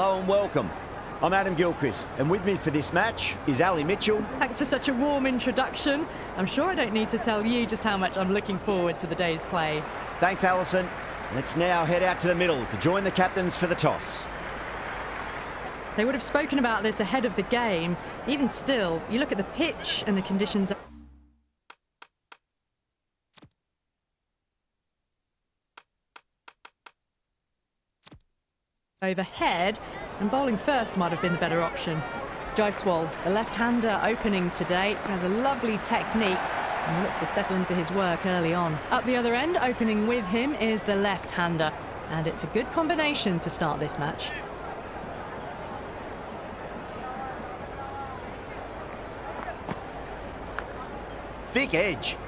Hello and welcome. I'm Adam Gilchrist, and with me for this match is Ali Mitchell. Thanks for such a warm introduction. I'm sure I don't need to tell you just how much I'm looking forward to the day's play. Thanks, Alison. Let's now head out to the middle to join the captains for the toss. They would have spoken about this ahead of the game. Even still, you look at the pitch and the conditions. Overhead, and bowling first might have been the better option. Jaiswal, the left-hander opening today, has a lovely technique and looked to settle into his work early on. Up the other end, opening with him, is the left-hander, and it's a good combination to start this match. Thick edge.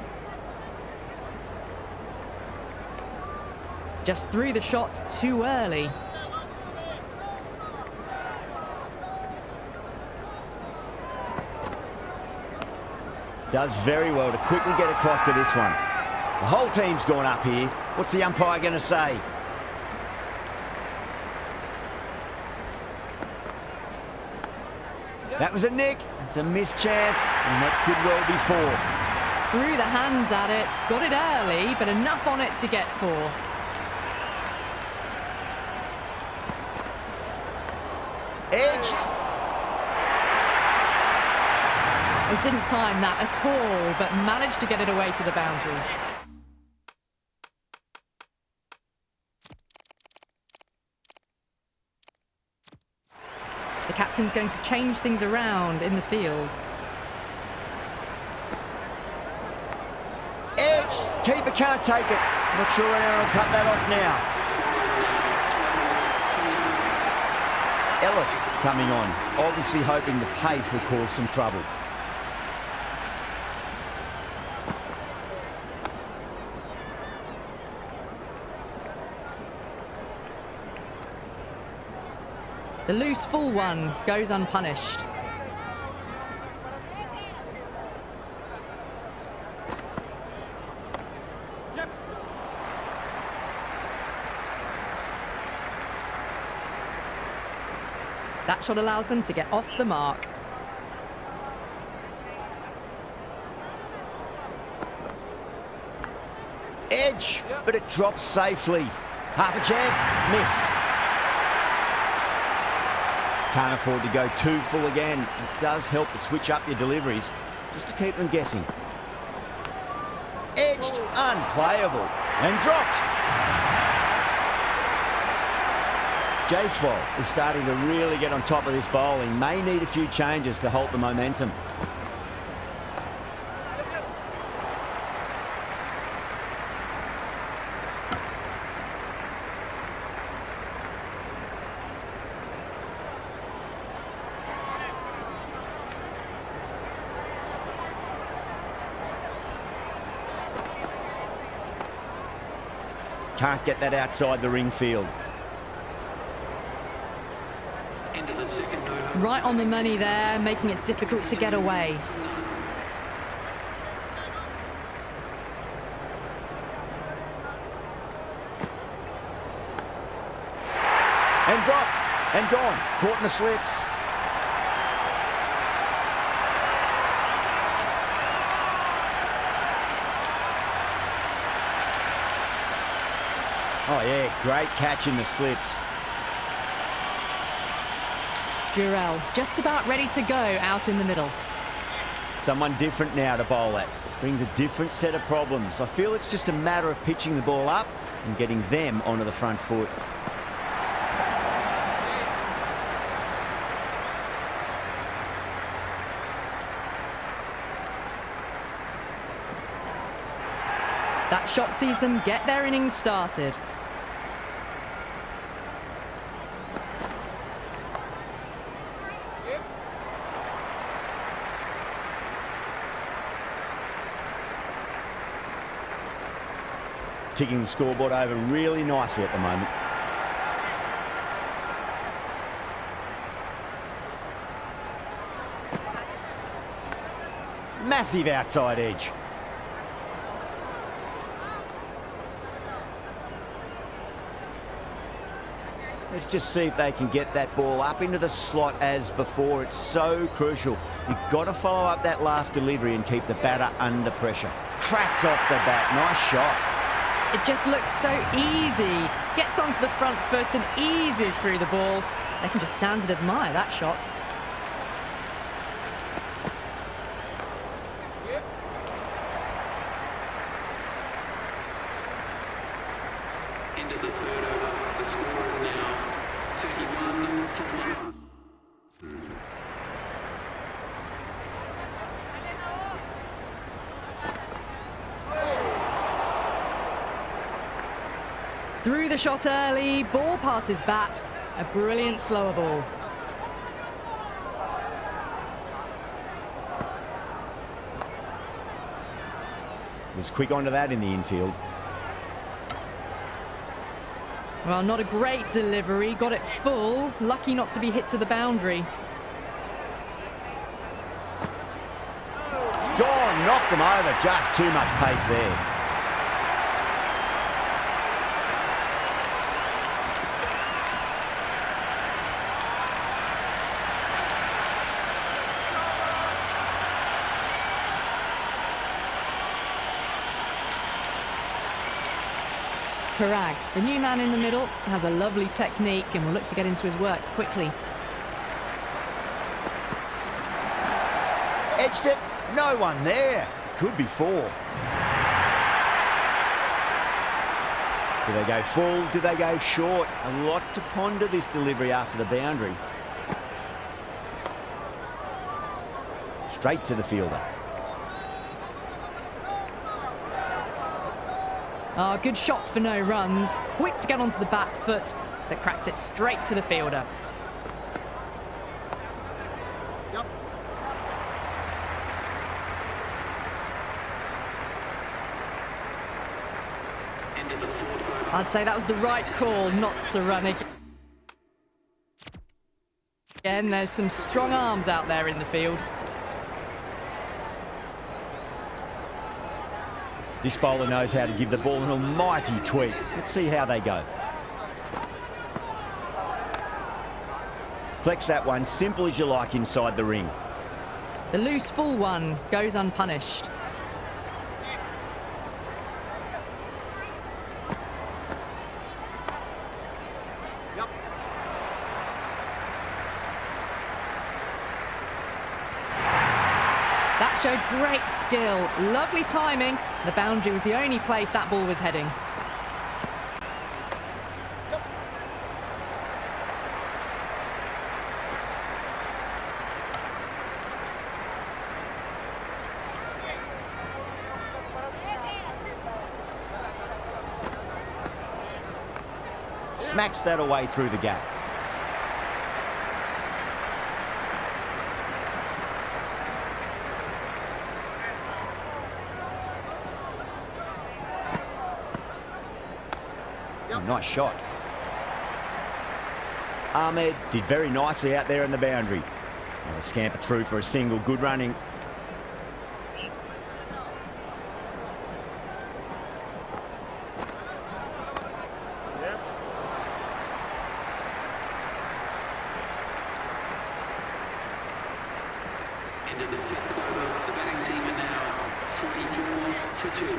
Just threw the shot too early. Does very well to quickly get across to this one. The whole team's gone up here. What's the umpire going to say? That was a nick. It's a missed chance, and that could well be four. Threw the hands at it, got it early, but enough on it to get four. Edged. He didn't time that at all, but managed to get it away to the boundary. The captain's going to change things around in the field. Edge. Keeper can't take it. Not sure anyone will cut that off now. Ellis coming on, obviously hoping the pace will cause some trouble. The loose full one goes unpunished. That shot allows them to get off the mark. Edge, but it drops safely. Half a chance, missed. Can't afford to go too full again. It does help to switch up your deliveries, just to keep them guessing. Edged, unplayable, and dropped. Jaiswal is starting to really get on top of this bowling. May need a few changes to halt the momentum. Can't get that outside the ring field. Right on the money there, making it difficult to get away. And dropped, and gone, caught in the slips. Oh yeah, great catch in the slips. Jurel just about ready to go out in the middle. Someone different now to bowl at. Brings a different set of problems. I feel it's just a matter of pitching the ball up and getting them onto the front foot. That shot sees them get their innings started. Ticking the scoreboard over really nicely at the moment. Massive outside edge. Let's just see if they can get that ball up into the slot as before. It's so crucial. You've got to follow up that last delivery and keep the batter under pressure. Cracks off the bat. Nice shot. It just looks so easy. Gets onto the front foot and eases through the ball. They can just stand and admire that shot. Into the third over. The score is now 31 for 1. Through the shot early, ball passes bat. A brilliant slower ball. Was quick onto that in the infield. Well, not a great delivery. Got it full. Lucky not to be hit to the boundary. Gone, knocked him over. Just too much pace there. Parag, the new man in the middle, has a lovely technique and will look to get into his work quickly. Edged it. No one there. Could be 4. Do they go full? Do they go short? A lot to ponder this delivery after the boundary. Straight to the fielder. Oh, good shot for no runs. Quick to get onto the back foot, but cracked it straight to the fielder. Yep. Into the fourth over. I'd say that was the right call not to run again. There's some strong arms out there in the field. This bowler knows how to give the ball an almighty tweak. Let's see how they go. Flex that one, simple as you like inside the ring. The loose full one goes unpunished. Yep. That showed great skill, lovely timing. The boundary was the only place that ball was heading. Smacks that away through the gap. Oh, nice shot. Ahmed did very nicely out there in the boundary. And a scamper through for a single. Good running. Into the fifth over. The batting team are now 44 for 2.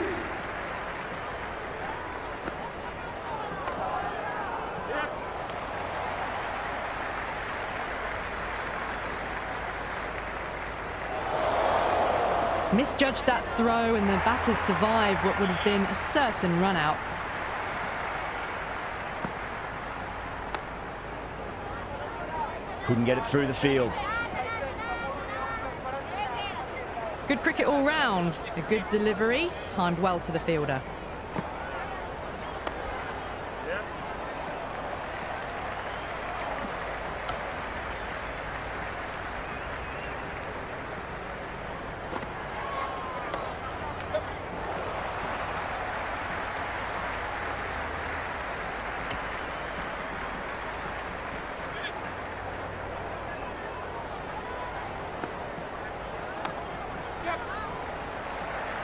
Misjudged that throw and the batters survived what would have been a certain run out. Couldn't get it through the field. Good cricket all round. A good delivery, timed well to the fielder.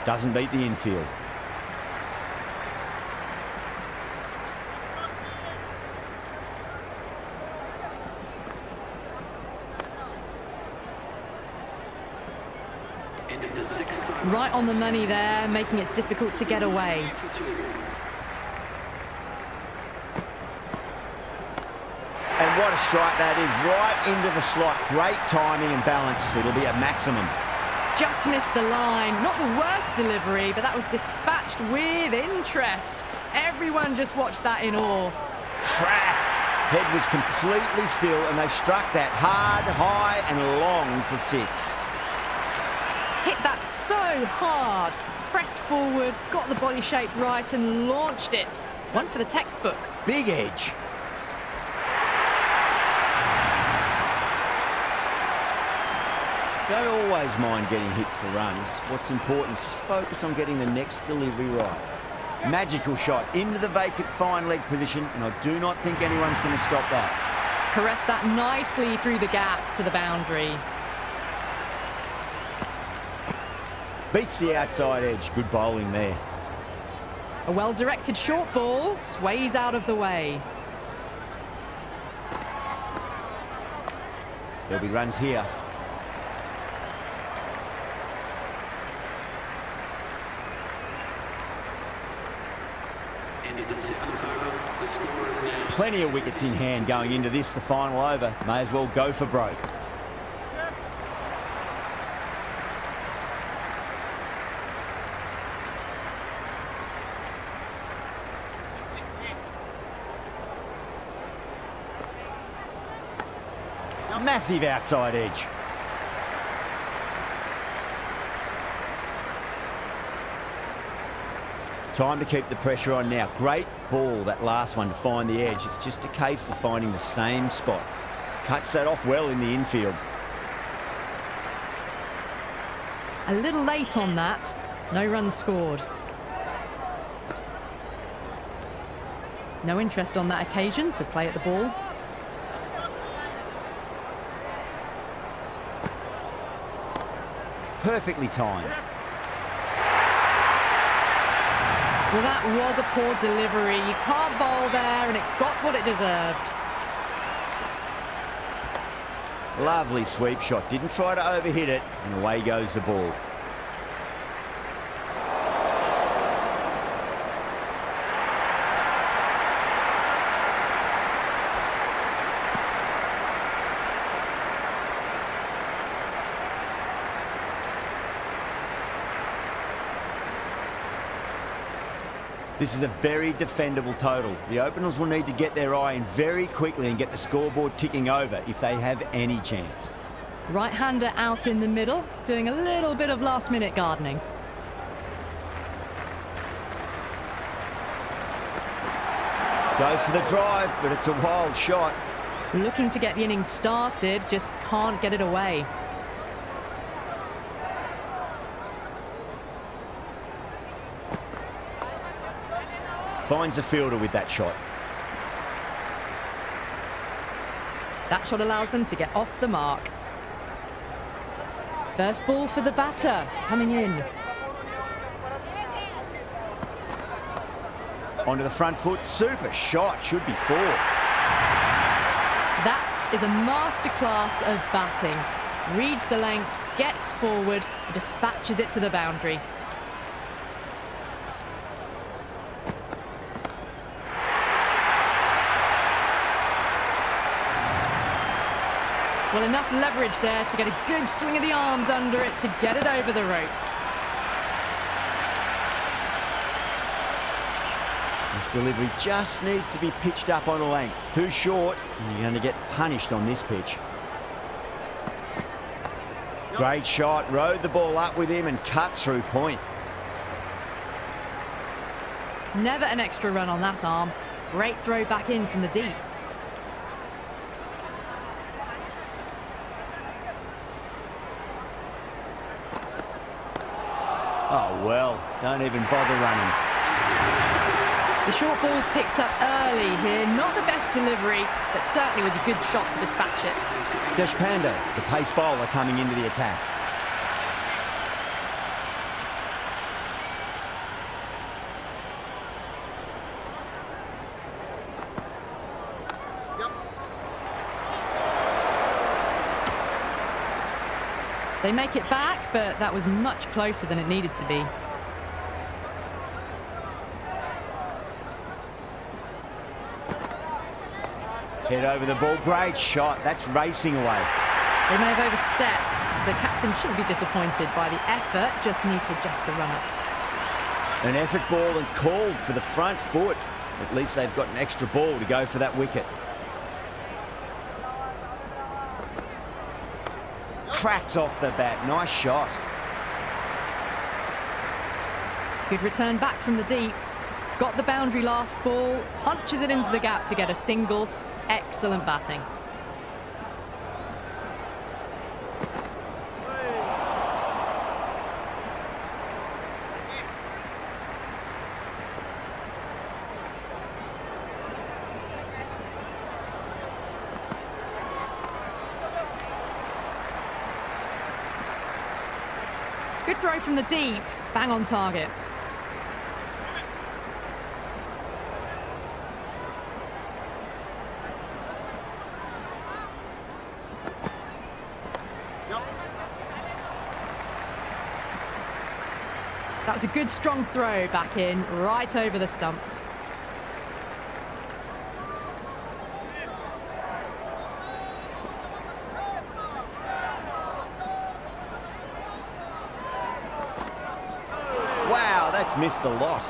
Doesn't beat the infield. Into the sixth over. Right on the money there, making it difficult to get away. For 2. And what a strike that is, right into the slot. Great timing and balance. It'll be a maximum. Just missed the line. Not the worst delivery, but that was dispatched with interest. Everyone just watched that in awe. Crack. Head was completely still, and they struck that hard, high and long for 6. Hit that so hard. Pressed forward, got the body shape right and launched it. One for the textbook. Big edge. Don't always mind getting hit for runs. What's important, just focus on getting the next delivery right. Magical shot into the vacant fine leg position, and I do not think anyone's going to stop that. Caressed that nicely through the gap to the boundary. Beats the outside edge. Good bowling there. A well-directed short ball, sways out of the way. There'll be runs here. Into the 7th over. The score is now Plenty of wickets in hand going into this, the final over. May as well go for broke. Massive outside edge. Time to keep the pressure on now. Great ball, that last one, to find the edge. It's just a case of finding the same spot. Cuts that off well in the infield. A little late on that. No runs scored. No interest on that occasion to play at the ball. Perfectly timed. Well, that was a poor delivery. You can't bowl there, and it got what it deserved. Lovely sweep shot. Didn't try to overhit it, and away goes the ball. This is a very defendable total. The openers will need to get their eye in very quickly and get the scoreboard ticking over if they have any chance. Right-hander out in the middle, doing a little bit of last-minute gardening. Goes for the drive, but it's a wild shot. Looking to get the innings started, just can't get it away. Finds the fielder with that shot. That shot allows them to get off the mark. First ball for the batter, coming in. Onto the front foot, super shot, should be 4. That is a masterclass of batting. Reads the length, gets forward, and dispatches it to the boundary. Well, enough leverage there to get a good swing of the arms under it to get it over the rope. This delivery just needs to be pitched up on a length. Too short, and you're going to get punished on this pitch. Great shot, rode the ball up with him and cut through point. Never an extra run on that arm. Great throw back in from the deep. Oh, well, don't even bother running. The short ball's picked up early here. Not the best delivery, but certainly was a good shot to dispatch it. Deshpande, the pace bowler, coming into the attack. They make it back, but that was much closer than it needed to be. Head over the ball, great shot. That's racing away. They may have overstepped. The captain shouldn't be disappointed by the effort, just need to adjust the run-up. An effort ball and called for the front foot. At least they've got an extra ball to go for that wicket. Cracks off the bat, nice shot. Good return back from the deep. Got the boundary last ball, punches it into the gap to get a single. Excellent batting. Good throw from the deep, bang on target. That was a good strong throw back in, right over the stumps. Wow, that's missed the lot.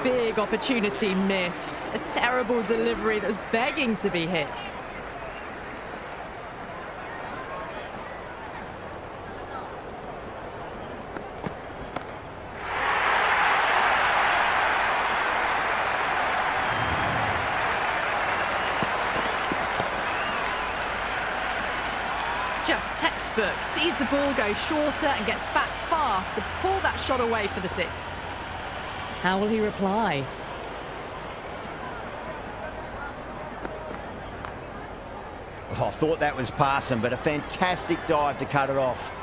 Big opportunity missed. A terrible delivery that was begging to be hit. Just textbook, sees the ball go shorter and gets back fast to pull that shot away for the six. How will he reply? Oh, I thought that was passing, but a fantastic dive to cut it off.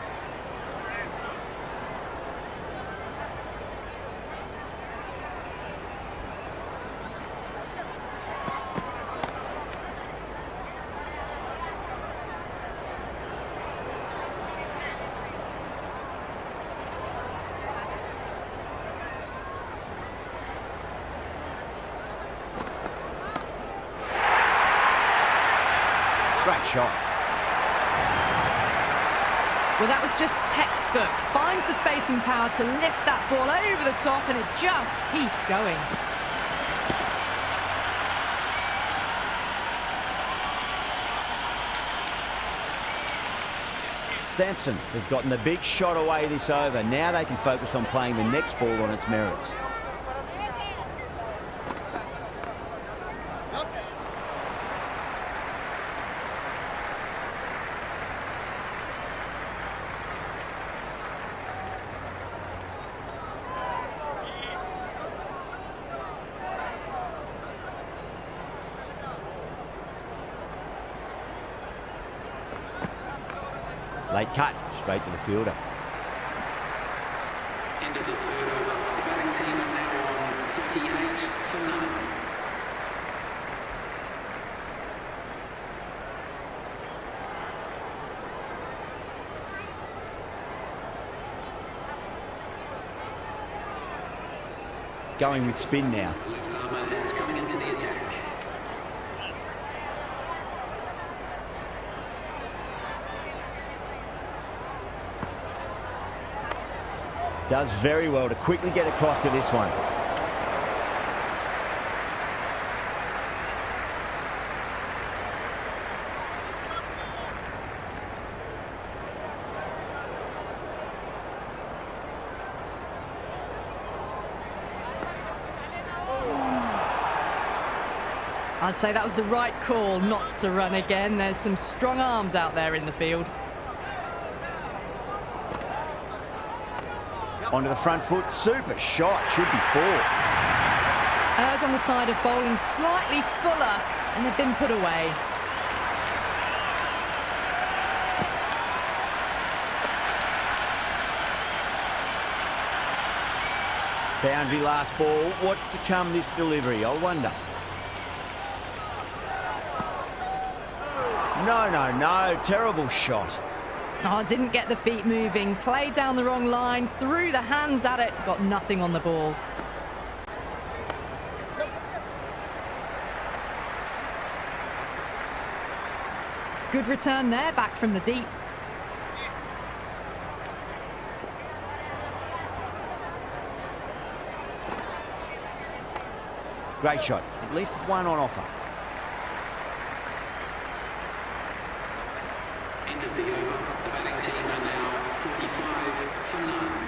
Great shot. Well, that was just textbook. Finds the space and power to lift that ball over the top, and it just keeps going. Sampson has gotten the big shot away this over. Now they can focus on playing the next ball on its merits. Late cut, straight to the fielder. End of the third over. The batting team are now on 38 for none. Going with spin now. Left armour is coming into the attack. Does very well to quickly get across to this one. I'd say that was the right call not to run again. There's some strong arms out there in the field. Onto the front foot, super shot, should be four. Errs on the side of bowling slightly fuller, and they've been put away. Boundary last ball, what's to come this delivery, I wonder. No, terrible shot. Oh, didn't get the feet moving, played down the wrong line, threw the hands at it, got nothing on the ball. Good return there, back from the deep. Great shot. At least one on offer. End of the over. The batting team are now 45 for none.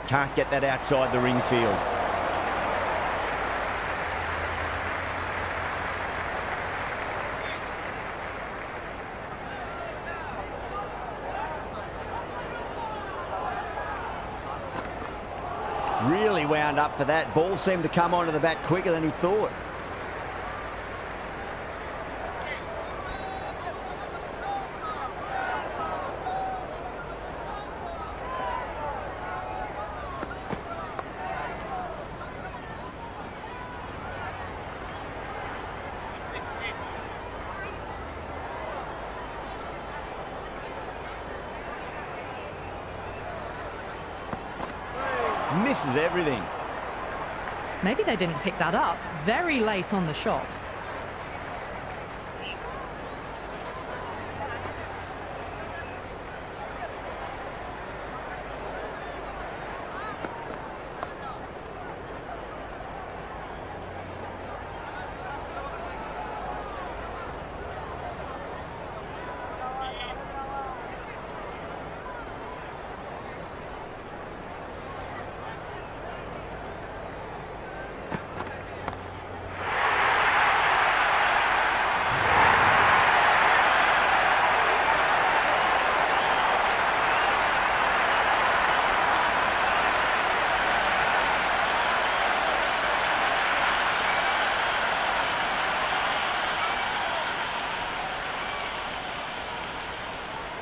Can't get that outside the ring field. Really wound up for that. Ball seemed to come onto the bat quicker than he thought. Misses everything. Maybe they didn't pick that up very late on the shot.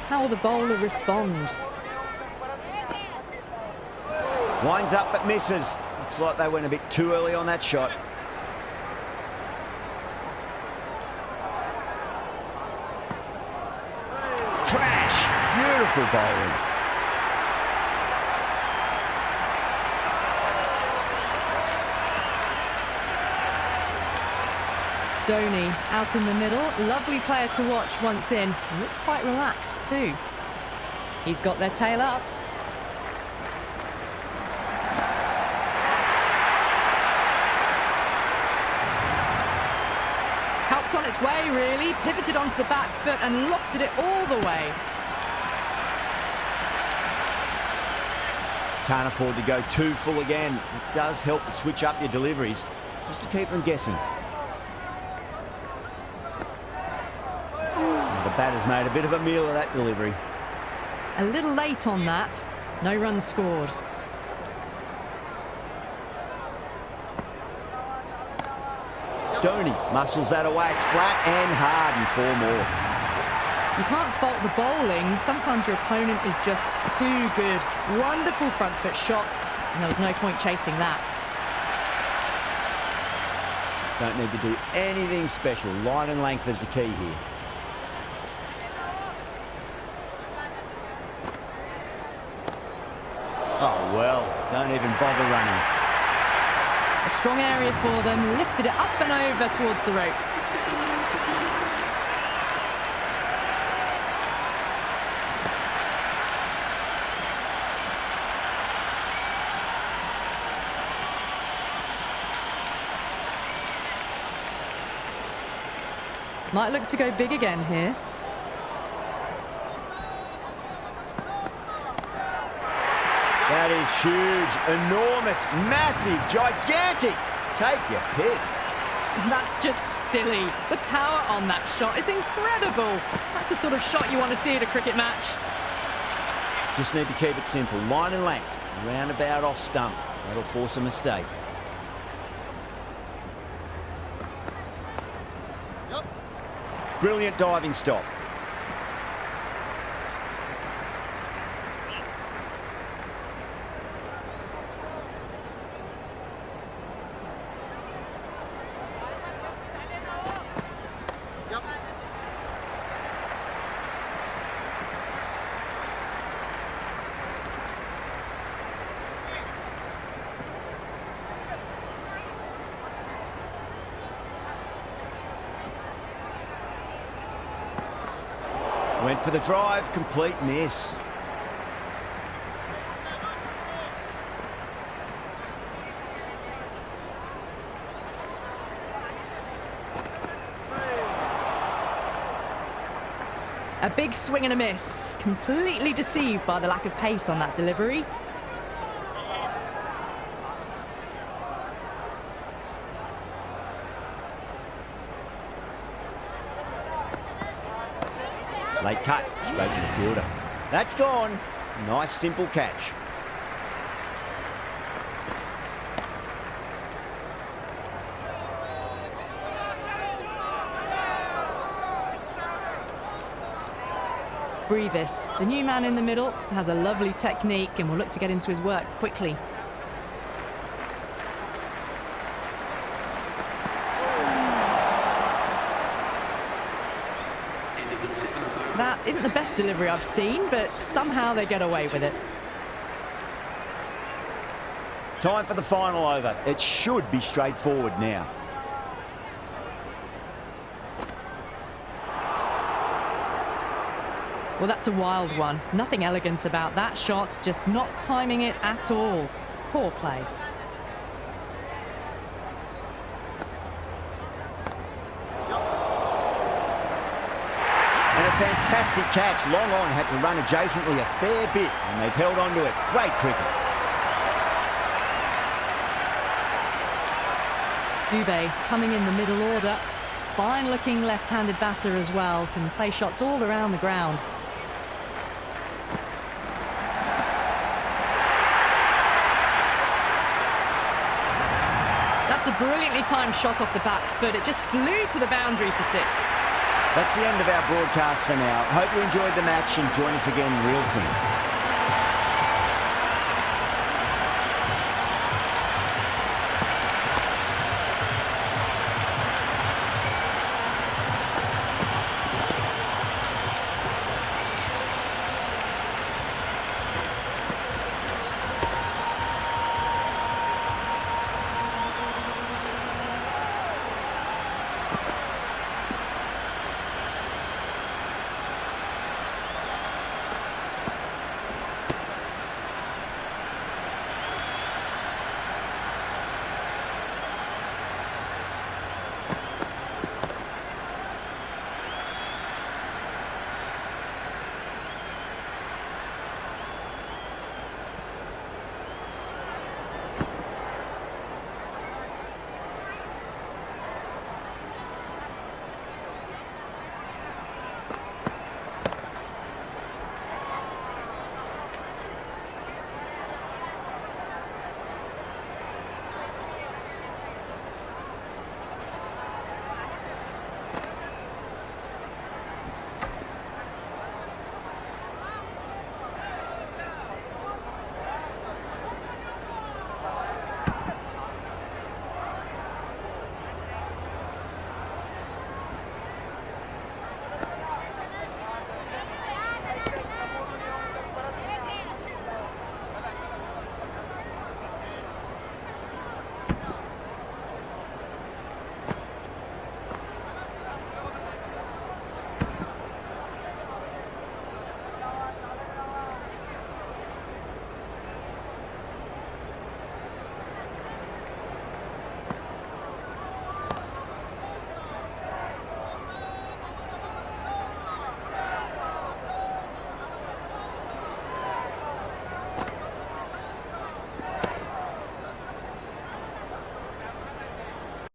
How will the bowler respond? Winds up but misses. Looks like they went a bit too early on that shot. Crash! Beautiful bowling. Dhoni out in the middle, lovely player to watch once in. He looks quite relaxed too. He's got their tail up. Helped on its way really, pivoted onto the back foot and lofted it all the way. Can't afford to go too full again. It does help to switch up your deliveries, just to keep them guessing. The batter's made a bit of a meal of that delivery. A little late on that. No runs scored. Dhoni muscles that away. It's flat and hard and 4 more. You can't fault the bowling. Sometimes your opponent is just too good. Wonderful front foot shot, and there was no point chasing that. Don't need to do anything special. Line and length is the key here. Oh, well, don't even bother running. A strong area for them, lifted it up and over towards the rope. Might look to go big again here. That is huge, enormous, massive, gigantic. Take your pick. That's just silly. The power on that shot is incredible. That's the sort of shot you want to see at a cricket match. Just need to keep it simple. Line and length, roundabout off stump. That'll force a mistake. Brilliant diving stop. Went for the drive, complete miss. A big swing and a miss. Completely deceived by the lack of pace on that delivery. Late cut, straight to the fielder. That's gone. Nice, simple catch. Brevis, the new man in the middle, has a lovely technique and will look to get into his work quickly. That isn't the best delivery I've seen, but somehow they get away with it. Time for the final over. It should be straightforward now. Well, that's a wild one. Nothing elegant about that shot, just not timing it at all. Poor play. And a fantastic catch. Long on had to run adjacently a fair bit, and they've held on to it. Great cricket. Dubé coming in the middle order. Fine-looking left-handed batter as well. Can play shots all around the ground. That's a brilliantly timed shot off the back foot. It just flew to the boundary for 6. That's the end of our broadcast for now. Hope you enjoyed the match and join us again real soon.